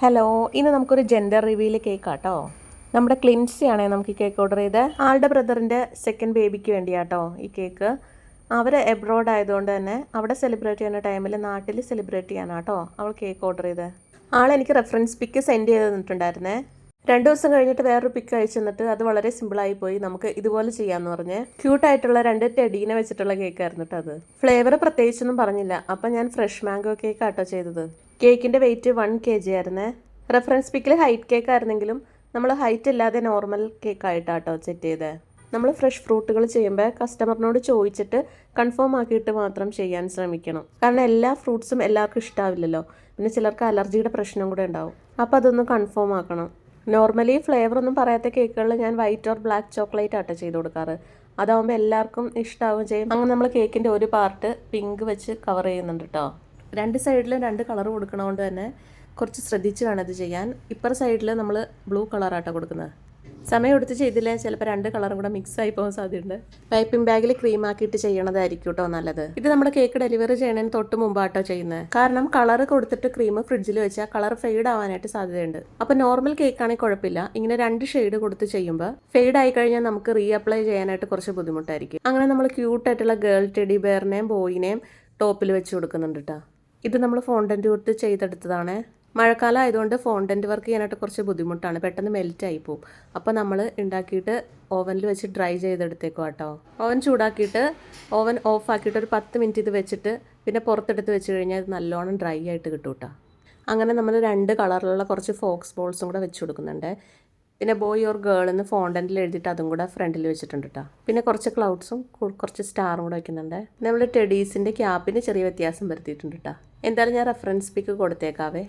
Hello, ഇന്ന് നമുക്കൊരു gender reveal കേക്കാട്ടോ. നമ്മുടെ ക്ലിൻസിയാണേ നമുക്ക് ഈ കേക്ക് ഓർഡർ ചെയ്ത് ആളുടെ ബ്രദറിൻ്റെ സെക്കൻഡ് ബേബിക്ക് വേണ്ടിയാട്ടോ ഈ കേക്ക്. അവർ എബ്രോഡ് ആയതുകൊണ്ട് തന്നെ അവിടെ സെലിബ്രേറ്റ് ചെയ്യുന്ന ടൈമിൽ നാട്ടിൽ സെലിബ്രേറ്റ് ചെയ്യാനാട്ടോ അവൾ കേക്ക് ഓർഡർ ചെയ്ത്. ആളെനിക്ക് റെഫറൻസ് പിക്ക് സെൻഡ് ചെയ്ത് തന്നിട്ടുണ്ടായിരുന്നേ. 2 ദിവസം കഴിഞ്ഞിട്ട് വേറൊരു പിക്ക് അയച്ചു തന്നിട്ട് അത് വളരെ സിമ്പിളായി പോയി, നമുക്ക് ഇതുപോലെ ചെയ്യാമെന്ന് പറഞ്ഞ് ക്യൂട്ടായിട്ടുള്ള 2 ടെഡീനെ വെച്ചിട്ടുള്ള കേക്കായിരുന്നു കേട്ടോ അത്. ഫ്ലേവർ പ്രത്യേകിച്ചൊന്നും പറഞ്ഞില്ല. അപ്പം ഞാൻ ഫ്രഷ് മാംഗോ കേക്ക് ആട്ടോ ചെയ്തത്. കേക്കിൻ്റെ വെയിറ്റ് 1 kg ആയിരുന്നേ. റെഫറൻസ് പിക്കിൽ ഹൈറ്റ് കേക്ക് ആയിരുന്നെങ്കിലും നമ്മൾ ഹൈറ്റ് ഇല്ലാതെ നോർമൽ കേക്കായിട്ടാട്ടോ സെറ്റ് ചെയ്തത്. നമ്മൾ ഫ്രഷ് ഫ്രൂട്ടുകൾ ചെയ്യുമ്പോൾ കസ്റ്റമറിനോട് ചോദിച്ചിട്ട് കൺഫേം ആക്കിയിട്ട് മാത്രം ചെയ്യാൻ ശ്രമിക്കണം. കാരണം എല്ലാ ഫ്രൂട്ട്സും എല്ലാവർക്കും ഇഷ്ടാവില്ലല്ലോ. പിന്നെ ചിലർക്ക് അലർജിയുടെ പ്രശ്നം കൂടെ ഉണ്ടാവും. അപ്പോൾ അതൊന്ന് കൺഫേം ആക്കണം. നോർമലി ഫ്ലേവർ ഒന്നും പറയാത്ത കേക്കുകളിൽ ഞാൻ വൈറ്റ് ഓർ ബ്ലാക്ക് ചോക്ലേറ്റ് ആട്ടോ ചെയ്ത് കൊടുക്കാറ്. അതാവുമ്പോൾ എല്ലാവർക്കും ഇഷ്ടമാവുകയും ചെയ്യും. അങ്ങനെ നമ്മൾ കേക്കിൻ്റെ ഒരു പാർട്ട് പിങ്ക് വെച്ച് കവർ ചെയ്യുന്നുണ്ട് കേട്ടോ. 2 സൈഡിലും 2 കളർ കൊടുക്കണതുകൊണ്ട് തന്നെ കുറച്ച് ശ്രദ്ധിച്ച് വേണം ഇത് ചെയ്യാൻ. ഇപ്പുറ സൈഡിൽ നമ്മൾ ബ്ലൂ കളറാട്ടോ കൊടുക്കുന്നത്. സമയം എടുത്ത് ചെയ്തില്ലേ ചിലപ്പോൾ 2 കളറും കൂടെ മിക്സ് ആയി പോകാൻ സാധ്യതയുണ്ട്. പൈപ്പിംഗ് ബാഗിൽ ക്രീം ആക്കിയിട്ട് ചെയ്യണതായിരിക്കും കേട്ടോ നല്ലത്. ഇത് നമ്മുടെ കേക്ക് ഡെലിവറി ചെയ്യണതിന് തൊട്ട് മുമ്പാട്ടോ ചെയ്യുന്നത്. കാരണം കളർ കൊടുത്തിട്ട് ക്രീം ഫ്രിഡ്ജിൽ വെച്ചാൽ കളർ ഫെയ്ഡ് ആവാനായിട്ട് സാധ്യതയുണ്ട്. അപ്പോൾ നോർമൽ കേക്ക് ആണെങ്കിൽ കുഴപ്പമില്ല. ഇങ്ങനെ 2 ഷെയ്ഡ് കൊടുത്ത് ചെയ്യുമ്പോൾ ഫെയ്ഡ് ആയി കഴിഞ്ഞാൽ നമുക്ക് റീ അപ്ലൈ ചെയ്യാനായിട്ട് കുറച്ച് ബുദ്ധിമുട്ടായിരിക്കും. അങ്ങനെ നമ്മൾ ക്യൂട്ടായിട്ടുള്ള ഗേൾ ടെഡി ബെയറിനെയും ബോയിനെയും ടോപ്പിൽ വെച്ച് കൊടുക്കുന്നുണ്ട് കേട്ടോ. ഇത് നമ്മൾ ഫോണ്ടന്റ് കൊടുത്ത് ചെയ്തെടുത്തതാണ്. മഴക്കാലം ആയതുകൊണ്ട് ഫോണ്ടന്റ് വർക്ക് ചെയ്യാനായിട്ട് കുറച്ച് ബുദ്ധിമുട്ടാണ്, പെട്ടെന്ന് മെൽറ്റ് ആയി പോകും. അപ്പോൾ നമ്മൾ ഉണ്ടാക്കിയിട്ട് ഓവനിൽ വെച്ച് ഡ്രൈ ചെയ്തെടുത്തേക്കും കേട്ടോ. ഓവൻ ചൂടാക്കിയിട്ട് ഓവൻ ഓഫ് ആക്കിയിട്ട് ഒരു 10 മിനിറ്റ് ഇത് വെച്ചിട്ട് പിന്നെ പുറത്തെടുത്ത് വെച്ച് കഴിഞ്ഞാൽ ഇത് നല്ലോണം ഡ്രൈ ആയിട്ട് കിട്ടും കേട്ടോ. അങ്ങനെ നമ്മൾ 2 കളറിലുള്ള കുറച്ച് ഫോക്സ് ബോൾസും കൂടെ വെച്ച് കൊടുക്കുന്നുണ്ട്. പിന്നെ ബോയ് ഓർ ഗേൾ എന്ന് ഫോണ്ടന്റിൽ എഴുതിയിട്ട് അതും കൂടെ ഫ്രണ്ടിൽ വെച്ചിട്ടുണ്ട് കേട്ടോ. പിന്നെ കുറച്ച് ക്ലൗഡ്സും കുറച്ച് സ്റ്റാറും കൂടെ വയ്ക്കുന്നുണ്ട്. നമ്മൾ ടെഡീസിൻ്റെ ക്യാപ്പിന് ചെറിയ വ്യത്യാസം വരുത്തിയിട്ടുണ്ട് കേട്ടോ. എന്തായാലും ഞാൻ റെഫറൻസ് പിക്ക് കൊടുത്തേക്കാവേ.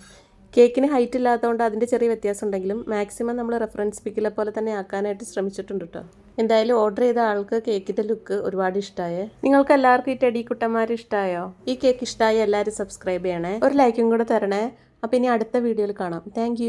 കേക്കിന് ഹൈറ്റ് ഇല്ലാത്തതുകൊണ്ട് അതിൻ്റെ ചെറിയ വ്യത്യാസം ഉണ്ടെങ്കിലും മാക്സിമം നമ്മൾ റെഫറൻസ് പിക്കിലെ പോലെ തന്നെ ആക്കാനായിട്ട് ശ്രമിച്ചിട്ടുണ്ട് കേട്ടോ. എന്തായാലും ഓർഡർ ചെയ്ത ആൾക്ക് കേക്കിൻ്റെ ലുക്ക് ഒരുപാട് ഇഷ്ടമായേ. നിങ്ങൾക്ക് എല്ലാവർക്കും ഈ ടെഡി കുട്ടന്മാർ ഇഷ്ടമായോ? ഈ കേക്ക് ഇഷ്ടമായി എല്ലാവരും സബ്സ്ക്രൈബ് ചെയ്യണേ, ഒരു ലൈക്കും കൂടെ തരണേ. അപ്പോൾ ഇനി അടുത്ത വീഡിയോയിൽ കാണാം. താങ്ക്